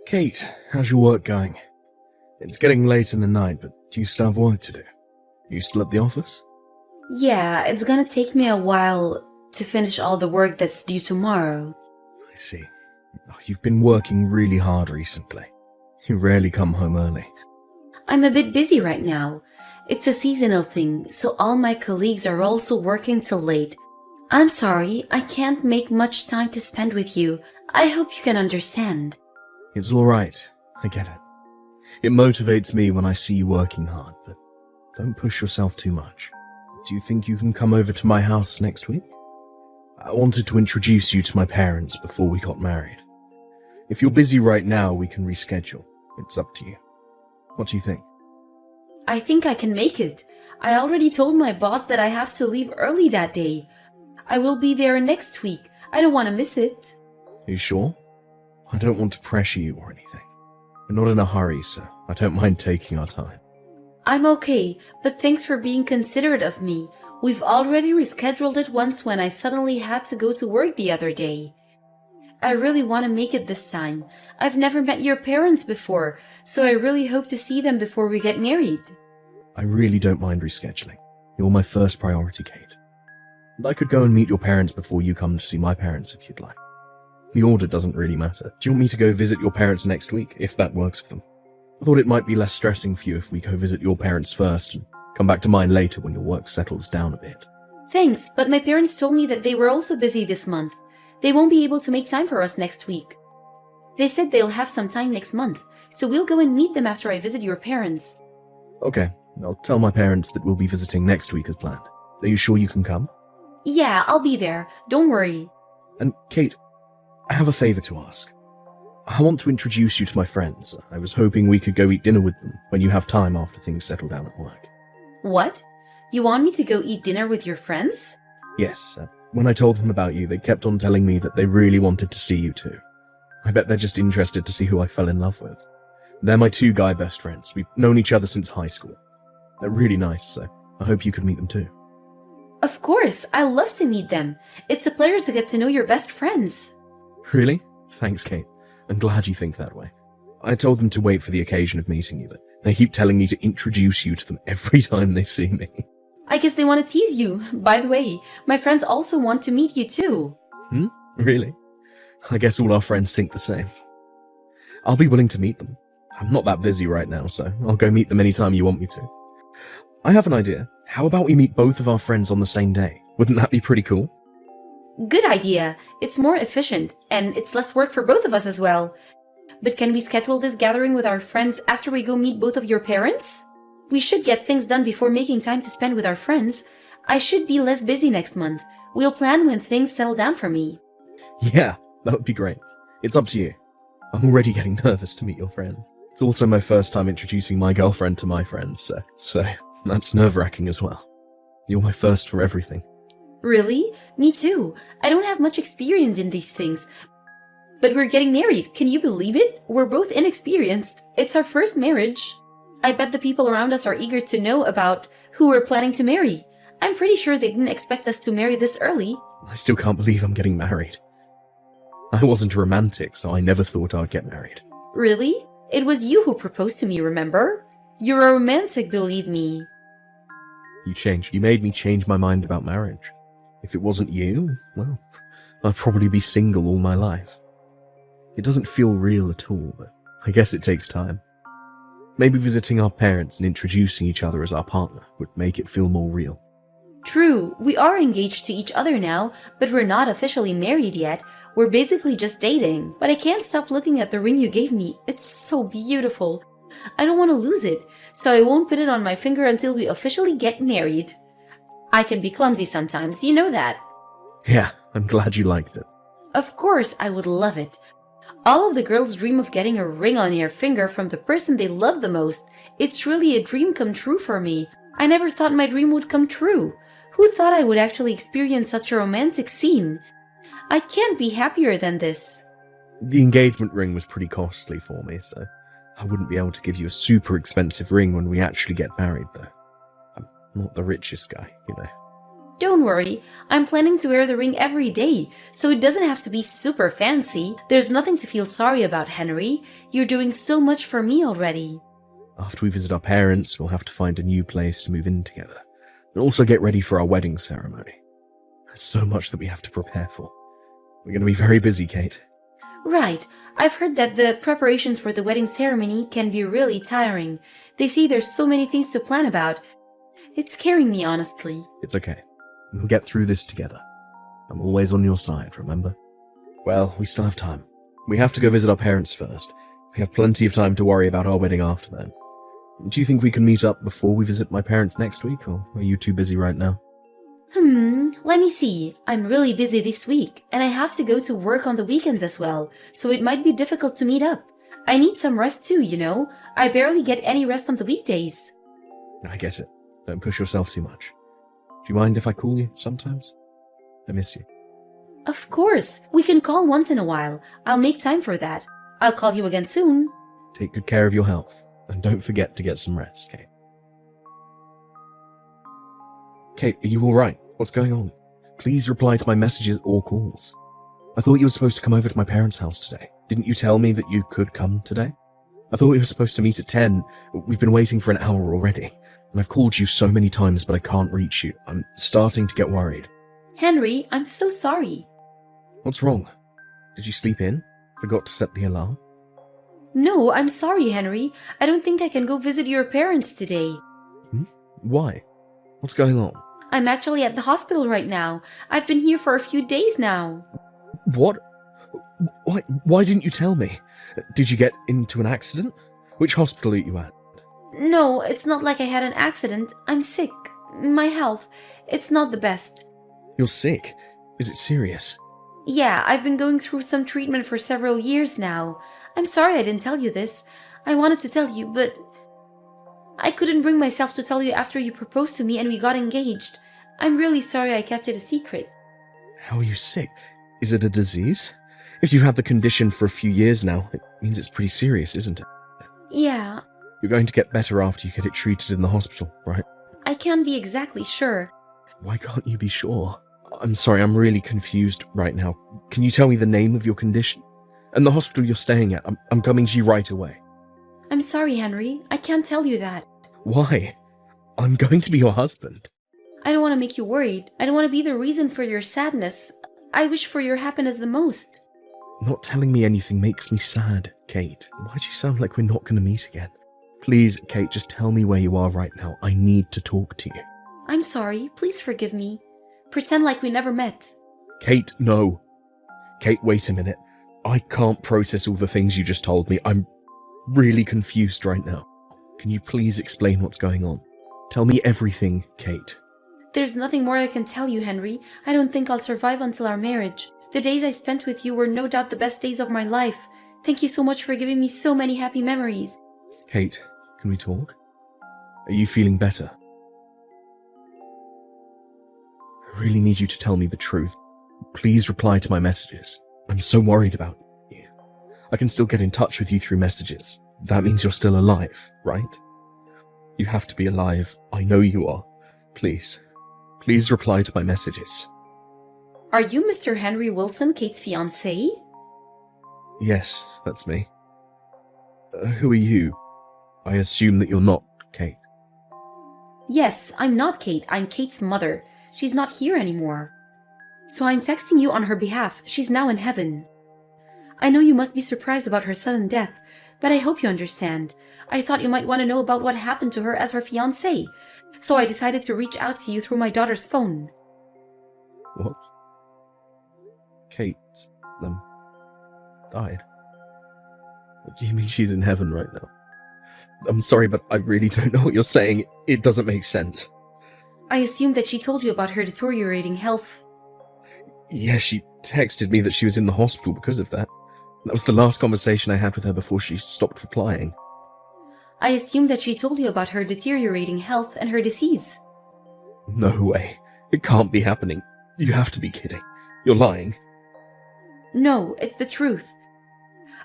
Kate, how's your work going? It's getting late in the night, but do you still have work to do? You still at the office? Yeah, it's gonna take me a while to finish all the work that's due tomorrow. I see. You've been working really hard recently. You rarely come home early. I'm a bit busy right now. It's a seasonal thing, so all my colleagues are also working till late. I'm sorry, I can't make much time to spend with you. I hope you can understand. It's alright, I get it. It motivates me when I see you working hard, but don't push yourself too much. Do you think you can come over to my house next week? I wanted to introduce you to my parents before we got married. If you're busy right now, we can reschedule. It's up to you. What do you think? I think I can make it. I already told my boss that I have to leave early that day. I will be there next week. I don't want to miss it. You sure? I don't want to pressure you or anything. We're not in a hurry, so I don't mind taking our time. I'm okay, but thanks for being considerate of me. We've already rescheduled it once when I suddenly had to go to work the other day. I really want to make it this time. I've never met your parents before, so I really hope to see them before we get married. I really don't mind rescheduling. You're my first priority, Kate. And I could go and meet your parents before you come to see my parents if you'd like. The order doesn't really matter. Do you want me to go visit your parents next week, if that works for them? I thought it might be less stressing for you if we go visit your parents first and come back to mine later when your work settles down a bit. Thanks, but my parents told me that they were also busy this month. They won't be able to make time for us next week. They said they'll have some time next month, so we'll go and meet them after I visit your parents. Okay, I'll tell my parents that we'll be visiting next week as planned. Are you sure you can come? Yeah, I'll be there. Don't worry. And Kate, I have a favor to ask. I want to introduce you to my friends. I was hoping we could go eat dinner with them when you have time after things settle down at work. What? You want me to go eat dinner with your friends? Yes, when I told them about you, they kept on telling me that they really wanted to see you too. I bet they're just interested to see who I fell in love with. They're my two guy best friends. We've known each other since high school. They're really nice, so I hope you could meet them too. Of course, I love to meet them. It's a pleasure to get to know your best friends. Really? Thanks, Kate. I'm glad you think that way. I told them to wait for the occasion of meeting you, but they keep telling me to introduce you to them every time they see me. I guess they want to tease you. By the way, my friends also want to meet you too. Really? I guess all our friends think the same. I'll be willing to meet them. I'm not that busy right now, so I'll go meet them anytime you want me to. I have an idea. How about we meet both of our friends on the same day? Wouldn't that be pretty cool? Good idea. It's more efficient, and it's less work for both of us as well. But can we schedule this gathering with our friends after we go meet both of your parents? We should get things done before making time to spend with our friends. I should be less busy next month. We'll plan when things settle down for me. Yeah, that would be great. It's up to you. I'm already getting nervous to meet your friends. It's also my first time introducing my girlfriend to my friends, so that's nerve-wracking as well. You're my first for everything. Really? Me too. I don't have much experience in these things. But we're getting married. Can you believe it? We're both inexperienced. It's our first marriage. I bet the people around us are eager to know about who we're planning to marry. I'm pretty sure they didn't expect us to marry this early. I still can't believe I'm getting married. I wasn't a romantic, so I never thought I'd get married. Really? It was you who proposed to me, remember? You're a romantic, believe me. You changed. You made me change my mind about marriage. If it wasn't you, well, I'd probably be single all my life. It doesn't feel real at all, but I guess it takes time. Maybe visiting our parents and introducing each other as our partner would make it feel more real. True, we are engaged to each other now, but we're not officially married yet. We're basically just dating. But I can't stop looking at the ring you gave me. It's so beautiful. I don't want to lose it, so I won't put it on my finger until we officially get married. I can be clumsy sometimes, you know that. Yeah, I'm glad you liked it. Of course, I would love it. All of the girls dream of getting a ring on their finger from the person they love the most. It's really a dream come true for me. I never thought my dream would come true. Who thought I would actually experience such a romantic scene? I can't be happier than this. The engagement ring was pretty costly for me, so I wouldn't be able to give you a super expensive ring when we actually get married, though. I'm not the richest guy, you know. Don't worry, I'm planning to wear the ring every day, so it doesn't have to be super fancy. There's nothing to feel sorry about, Henry. You're doing so much for me already. After we visit our parents, we'll have to find a new place to move in together, and also get ready for our wedding ceremony. There's so much that we have to prepare for. We're going to be very busy, Kate. Right. I've heard that the preparations for the wedding ceremony can be really tiring. They say there's so many things to plan about. It's scaring me, honestly. It's okay. We'll get through this together. I'm always on your side, remember? Well, we still have time. We have to go visit our parents first. We have plenty of time to worry about our wedding after then. Do you think we can meet up before we visit my parents next week, or are you too busy right now? Let me see. I'm really busy this week, and I have to go to work on the weekends as well, so it might be difficult to meet up. I need some rest too, you know? I barely get any rest on the weekdays. I get it. Don't push yourself too much. Do you mind if I call you sometimes? I miss you. Of course. We can call once in a while. I'll make time for that. I'll call you again soon. Take good care of your health, and don't forget to get some rest, Kate. Kate, are you alright? What's going on? Please reply to my messages or calls. I thought you were supposed to come over to my parents' house today. Didn't you tell me that you could come today? I thought we were supposed to meet at 10. We've been waiting for an hour already. And I've called you so many times, but I can't reach you. I'm starting to get worried. Henry, I'm so sorry. What's wrong? Did you sleep in? Forgot to set the alarm? No, I'm sorry, Henry. I don't think I can go visit your parents today. Why? What's going on? I'm actually at the hospital right now. I've been here for a few days now. What? Why didn't you tell me? Did you get into an accident? Which hospital are you at? No, it's not like I had an accident. I'm sick. My health, it's not the best. You're sick? Is it serious? Yeah, I've been going through some treatment for several years now. I'm sorry I didn't tell you this. I wanted to tell you, but I couldn't bring myself to tell you after you proposed to me and we got engaged. I'm really sorry I kept it a secret. How are you sick? Is it a disease? If you've had the condition for a few years now, it means it's pretty serious, isn't it? Yeah. You're going to get better after you get it treated in the hospital, right? I can't be exactly sure. Why can't you be sure? I'm sorry, I'm really confused right now. Can you tell me the name of your condition? And the hospital you're staying at? I'm coming to you right away. I'm sorry, Henry. I can't tell you that. Why? I'm going to be your husband. I don't want to make you worried. I don't want to be the reason for your sadness. I wish for your happiness the most. Not telling me anything makes me sad, Kate. Why do you sound like we're not going to meet again? Please, Kate, just tell me where you are right now. I need to talk to you. I'm sorry. Please forgive me. Pretend like we never met. Kate, no. Kate, wait a minute. I can't process all the things you just told me. I'm really confused right now. Can you please explain what's going on? Tell me everything, Kate. There's nothing more I can tell you, Henry. I don't think I'll survive until our marriage. The days I spent with you were no doubt the best days of my life. Thank you so much for giving me so many happy memories. Kate, can we talk? Are you feeling better? I really need you to tell me the truth. Please reply to my messages. I'm so worried about you. I can still get in touch with you through messages. That means you're still alive, right? You have to be alive. I know you are. Please. Please reply to my messages. Are you Mr. Henry Wilson, Kate's fiancé? Yes, that's me. Who are you? I assume that you're not Kate. Yes, I'm not Kate. I'm Kate's mother. She's not here anymore. So I'm texting you on her behalf. She's now in heaven. I know you must be surprised about her sudden death, but I hope you understand. I thought you might want to know about what happened to her as her fiancé, so I decided to reach out to you through my daughter's phone. What? Kate, died? What do you mean she's in heaven right now? I'm sorry, but I really don't know what you're saying. It doesn't make sense. I assume that she told you about her deteriorating health. Yeah, she texted me that she was in the hospital because of that. That was the last conversation I had with her before she stopped replying. I assume that she told you about her deteriorating health and her disease. No way. It can't be happening. You have to be kidding. You're lying. No, it's the truth.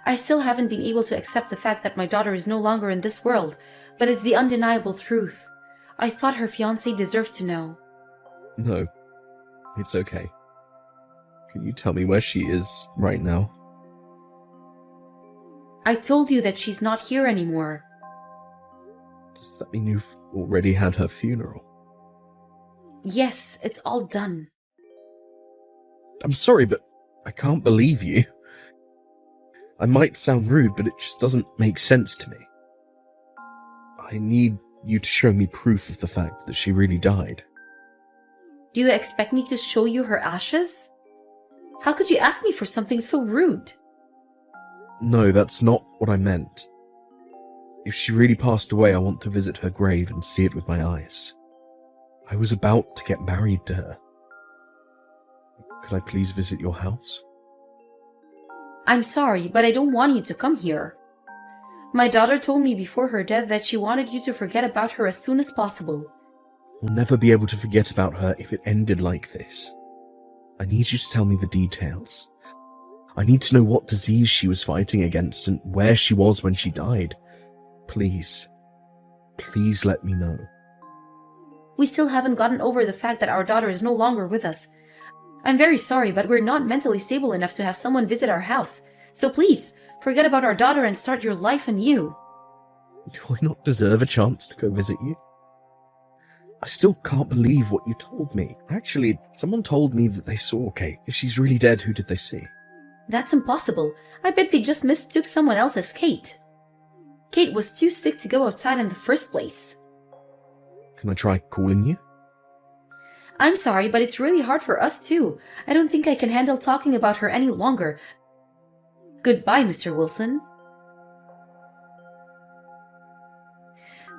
I still haven't been able to accept the fact that my daughter is no longer in this world, but it's the undeniable truth. I thought her fiancé deserved to know. No, It's okay. Can you tell me where she is right now? I told you that she's not here anymore. Does that mean you've already had her funeral? Yes, it's all done. I'm sorry, but I can't believe you. I might sound rude, but it just doesn't make sense to me. I need you to show me proof of the fact that she really died. Do you expect me to show you her ashes? How could you ask me for something so rude? No, that's not what I meant. If she really passed away, I want to visit her grave and see it with my eyes. I was about to get married to her. Could I please visit your house? I'm sorry, but I don't want you to come here. My daughter told me before her death that she wanted you to forget about her as soon as possible. I'll never be able to forget about her if it ended like this. I need you to tell me the details. I need to know what disease she was fighting against and where she was when she died. Please. Please let me know. We still haven't gotten over the fact that our daughter is no longer with us. I'm very sorry, but we're not mentally stable enough to have someone visit our house. So please, forget about our daughter and start your life anew. Do I not deserve a chance to go visit you? I still can't believe what you told me. Actually, someone told me that they saw Kate. If she's really dead, who did they see? That's impossible. I bet they just mistook someone else as Kate. Kate was too sick to go outside in the first place. Can I try calling you? I'm sorry, but it's really hard for us too. I don't think I can handle talking about her any longer. Goodbye, Mr. Wilson.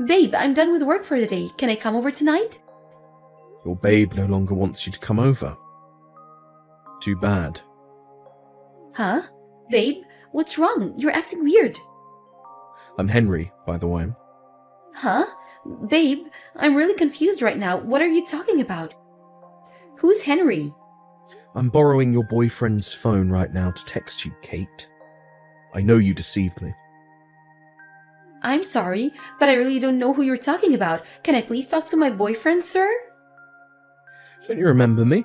Babe, I'm done with work for the day. Can I come over tonight? Your babe no longer wants you to come over. Too bad. Huh? Babe, what's wrong? You're acting weird. I'm Henry, by the way. Huh? Babe, I'm really confused right now. What are you talking about? Who's Henry? I'm borrowing your boyfriend's phone right now to text you, Kate. I know you deceived me. I'm sorry, but I really don't know who you're talking about. Can I please talk to my boyfriend, sir? Don't you remember me?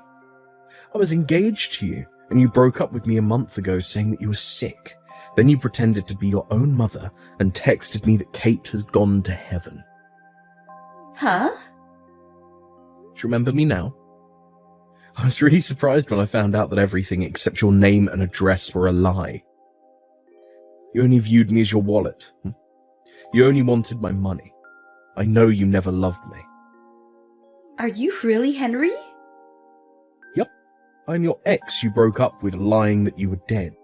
I was engaged to you, and you broke up with me a month ago saying that you were sick. Then you pretended to be your own mother and texted me that Kate has gone to heaven. Huh? Do you remember me now? I was really surprised when I found out that everything except your name and address were a lie. You only viewed me as your wallet. You only wanted my money. I know you never loved me. Are you really Henry? Yep. I'm your ex you broke up with, lying that you were dead.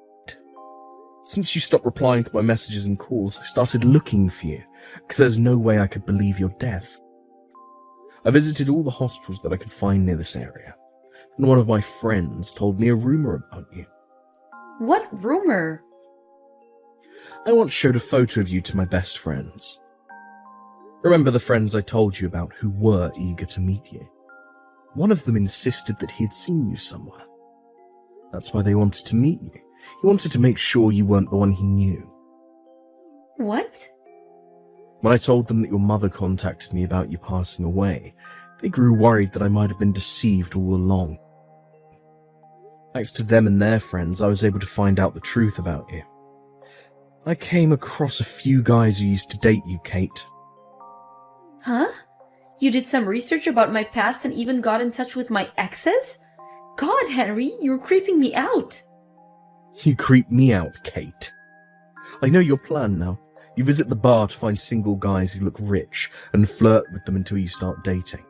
Since you stopped replying to my messages and calls, I started looking for you, because there's no way I could believe your death. I visited all the hospitals that I could find near this area, and one of my friends told me a rumor about you. What rumor? I once showed a photo of you to my best friends. Remember the friends I told you about who were eager to meet you? One of them insisted that he had seen you somewhere. That's why they wanted to meet you. He wanted to make sure you weren't the one he knew. What? When I told them that your mother contacted me about you passing away, they grew worried that I might have been deceived all along. Thanks to them and their friends, I was able to find out the truth about you. I came across a few guys who used to date you, Kate. Huh? You did some research about my past and even got in touch with my exes? God, Henry, you're creeping me out. You creep me out, Kate. I know your plan now. You visit the bar to find single guys who look rich and flirt with them until you start dating.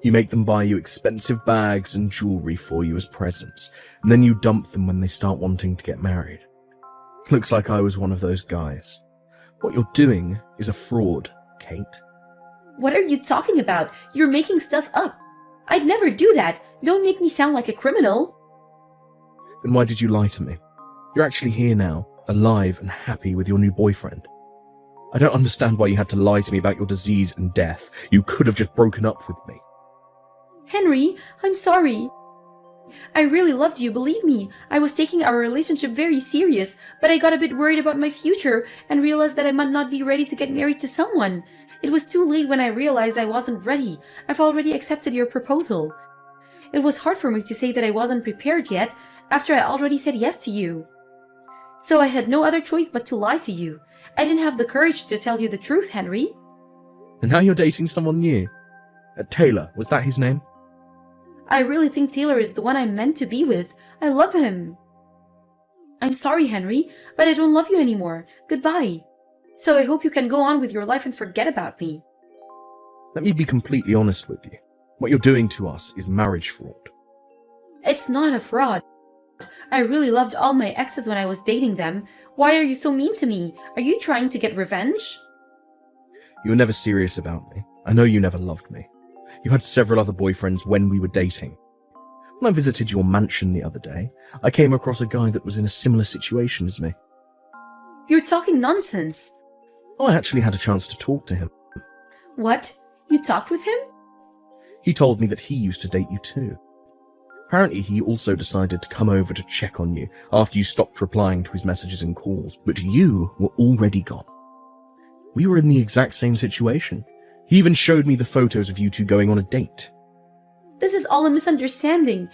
You make them buy you expensive bags and jewelry for you as presents, and then you dump them when they start wanting to get married. Looks like I was one of those guys. What you're doing is a fraud, Kate. What are you talking about? You're making stuff up. I'd never do that. Don't make me sound like a criminal. Then why did you lie to me? You're actually here now, alive and happy with your new boyfriend. I don't understand why you had to lie to me about your disease and death. You could have just broken up with me. Henry, I'm sorry. I really loved you, believe me. I was taking our relationship very serious, but I got a bit worried about my future and realized that I might not be ready to get married to someone. It was too late when I realized I wasn't ready. I've already accepted your proposal. It was hard for me to say that I wasn't prepared yet after I already said yes to you. So I had no other choice but to lie to you. I didn't have the courage to tell you the truth, Henry. And now you're dating someone new. Taylor, was that his name? I really think Taylor is the one I'm meant to be with. I love him. I'm sorry, Henry, but I don't love you anymore. Goodbye. So I hope you can go on with your life and forget about me. Let me be completely honest with you. What you're doing to us is marriage fraud. It's not a fraud. I really loved all my exes when I was dating them. Why are you so mean to me? Are you trying to get revenge? You were never serious about me. I know you never loved me. You had several other boyfriends when we were dating. When I visited your mansion the other day, I came across a guy that was in a similar situation as me. You're talking nonsense. Oh, I actually had a chance to talk to him. What? You talked with him? He told me that he used to date you too. Apparently, he also decided to come over to check on you after you stopped replying to his messages and calls, but you were already gone. We were in the exact same situation. He even showed me the photos of you two going on a date. This is all a misunderstanding.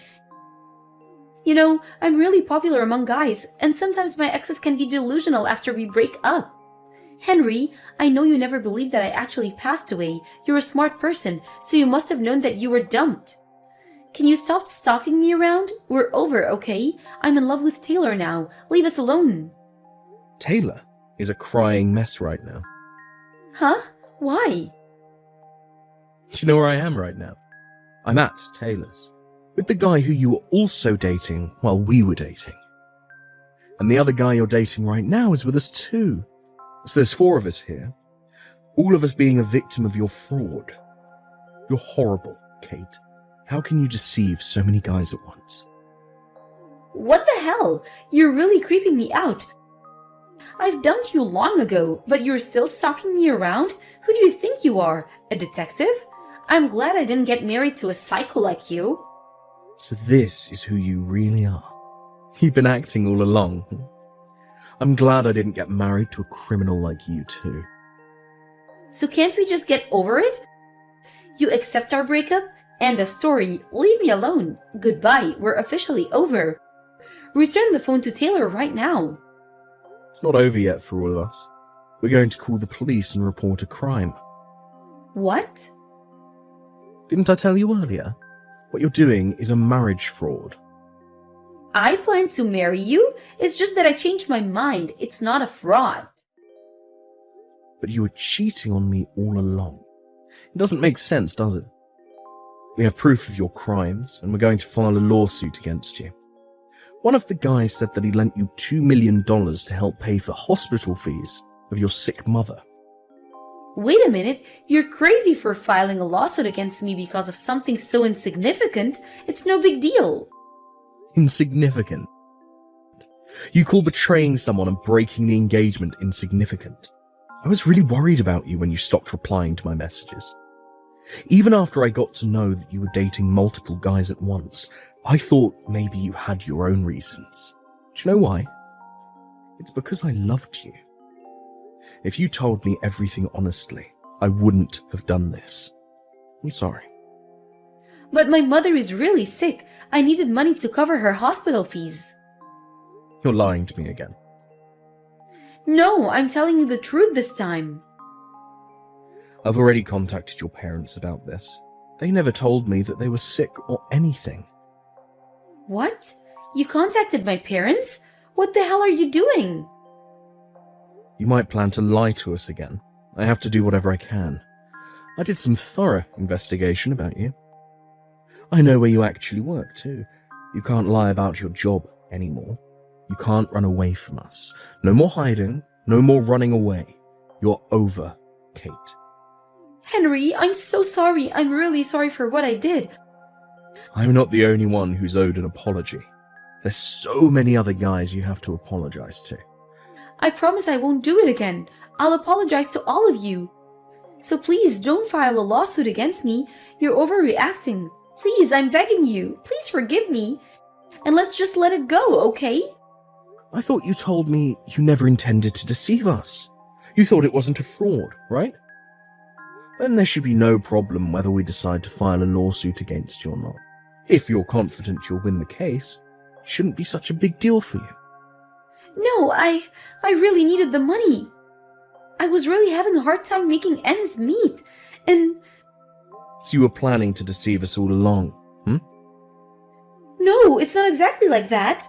You know, I'm really popular among guys, and sometimes my exes can be delusional after we break up. Henry, I know you never believed that I actually passed away. You're a smart person, so you must have known that you were dumped. Can you stop stalking me around? We're over, okay? I'm in love with Taylor now. Leave us alone. Taylor is a crying mess right now. Huh? Why? Do you know where I am right now? I'm at Taylor's, with the guy who you were also dating while we were dating. And the other guy you're dating right now is with us too. So there's 4 of us here, all of us being a victim of your fraud. You're horrible, Kate. How can you deceive so many guys at once? What the hell? You're really creeping me out. I've dumped you long ago, but you're still stalking me around? Who do you think you are? A detective? I'm glad I didn't get married to a psycho like you. So this is who you really are. You've been acting all along. I'm glad I didn't get married to a criminal like you too. So can't we just get over it? You accept our breakup? End of story. Leave me alone. Goodbye. We're officially over. Return the phone to Taylor right now. It's not over yet for all of us. We're going to call the police and report a crime. What? Didn't I tell you earlier? What you're doing is a marriage fraud. I plan to marry you? It's just that I changed my mind. It's not a fraud. But you were cheating on me all along. It doesn't make sense, does it? We have proof of your crimes, and we're going to file a lawsuit against you. One of the guys said that he lent you $2 million to help pay for hospital fees of your sick mother. Wait a minute, you're crazy for filing a lawsuit against me because of something so insignificant. It's no big deal. Insignificant? You call betraying someone and breaking the engagement insignificant? I was really worried about you when you stopped replying to my messages. Even after I got to know that you were dating multiple guys at once, I thought maybe you had your own reasons. Do you know why? It's because I loved you. If you told me everything honestly, I wouldn't have done this. I'm sorry. But my mother is really sick. I needed money to cover her hospital fees. You're lying to me again. No, I'm telling you the truth this time. I've already contacted your parents about this. They never told me that they were sick or anything. What? You contacted my parents? What the hell are you doing? You might plan to lie to us again. I have to do whatever I can. I did some thorough investigation about you. I know where you actually work too. You can't lie about your job anymore. You can't run away from us. No more hiding, no more running away. You're over, Kate. Henry, I'm so sorry. I'm really sorry for what I did. I'm not the only one who's owed an apology. There's so many other guys you have to apologize to. I promise I won't do it again. I'll apologize to all of you. So please don't file a lawsuit against me. You're overreacting. Please, I'm begging you. Please forgive me. And let's just let it go, okay? I thought you told me you never intended to deceive us. You thought it wasn't a fraud, right? Then there should be no problem whether we decide to file a lawsuit against you or not. If you're confident you'll win the case, it shouldn't be such a big deal for you. No, I really needed the money. I was really having a hard time making ends meet, and... So you were planning to deceive us all along, No, it's not exactly like that.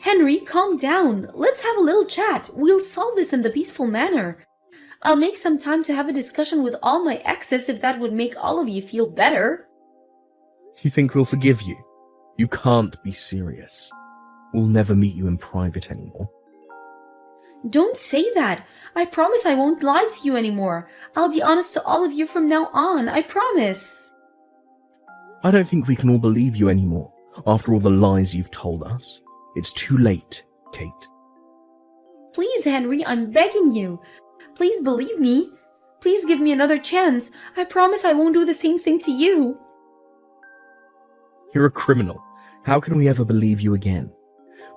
Henry, calm down. Let's have a little chat. We'll solve this in the peaceful manner. I'll make some time to have a discussion with all my exes if that would make all of you feel better. You think we'll forgive you? You can't be serious. We'll never meet you in private anymore. Don't say that. I promise I won't lie to you anymore. I'll be honest to all of you from now on. I promise. I don't think we can all believe you anymore, after all the lies you've told us. It's too late, Kate. Please, Henry, I'm begging you. Please believe me. Please give me another chance. I promise I won't do the same thing to you. You're a criminal. How can we ever believe you again?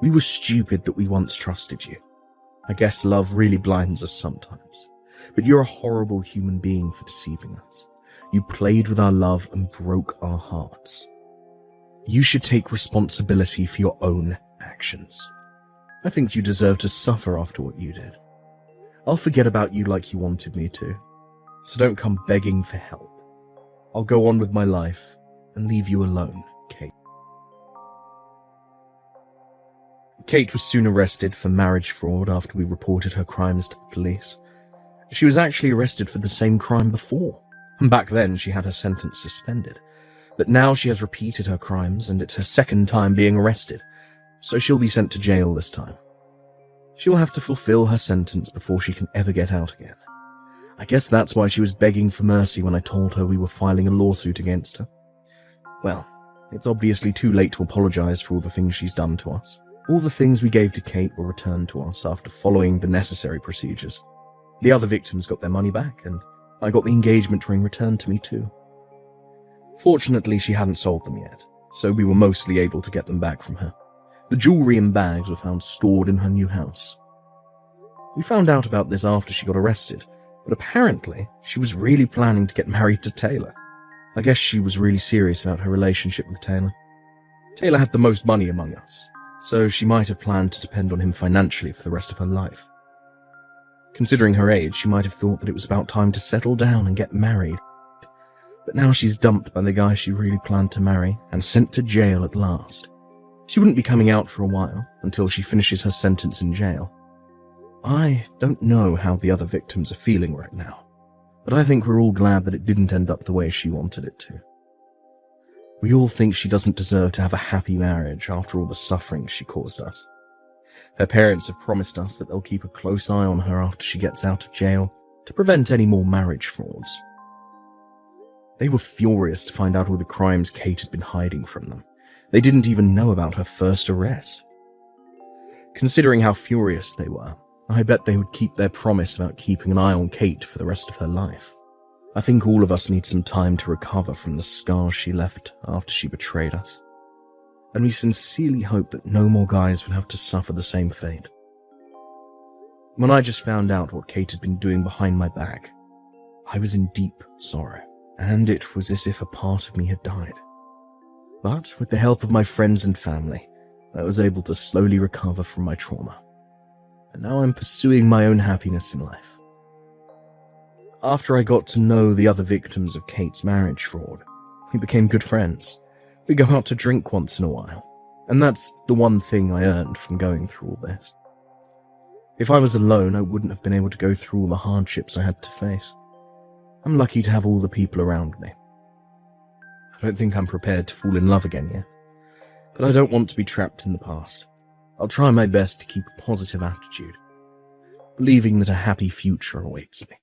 We were stupid that we once trusted you. I guess love really blinds us sometimes. But you're a horrible human being for deceiving us. You played with our love and broke our hearts. You should take responsibility for your own actions. I think you deserve to suffer after what you did. I'll forget about you like you wanted me to. So don't come begging for help. I'll go on with my life and leave you alone, Kate. Kate was soon arrested for marriage fraud after we reported her crimes to the police. She was actually arrested for the same crime before, and back then she had her sentence suspended. But now she has repeated her crimes, and it's her second time being arrested, so she'll be sent to jail this time. She'll have to fulfill her sentence before she can ever get out again. I guess that's why she was begging for mercy when I told her we were filing a lawsuit against her. Well, it's obviously too late to apologize for all the things she's done to us. All the things we gave to Kate were returned to us after following the necessary procedures. The other victims got their money back, and I got the engagement ring returned to me too. Fortunately, she hadn't sold them yet, so we were mostly able to get them back from her. The jewelry and bags were found stored in her new house. We found out about this after she got arrested, but apparently she was really planning to get married to Taylor. I guess she was really serious about her relationship with Taylor. Taylor had the most money among us, so she might have planned to depend on him financially for the rest of her life. Considering her age, she might have thought that it was about time to settle down and get married. But now she's dumped by the guy she really planned to marry and sent to jail at last. She wouldn't be coming out for a while, until she finishes her sentence in jail. I don't know how the other victims are feeling right now, but I think we're all glad that it didn't end up the way she wanted it to. We all think she doesn't deserve to have a happy marriage after all the suffering she caused us. Her parents have promised us that they'll keep a close eye on her after she gets out of jail to prevent any more marriage frauds. They were furious to find out all the crimes Kate had been hiding from them. They didn't even know about her first arrest. Considering how furious they were, I bet they would keep their promise about keeping an eye on Kate for the rest of her life. I think all of us need some time to recover from the scars she left after she betrayed us. And we sincerely hope that no more guys would have to suffer the same fate. When I just found out what Kate had been doing behind my back, I was in deep sorrow, and it was as if a part of me had died. But with the help of my friends and family, I was able to slowly recover from my trauma. And now I'm pursuing my own happiness in life. After I got to know the other victims of Kate's marriage fraud, we became good friends. We go out to drink once in a while, and that's the one thing I earned from going through all this. If I was alone, I wouldn't have been able to go through all the hardships I had to face. I'm lucky to have all the people around me. I don't think I'm prepared to fall in love again yet, but I don't want to be trapped in the past. I'll try my best to keep a positive attitude, believing that a happy future awaits me.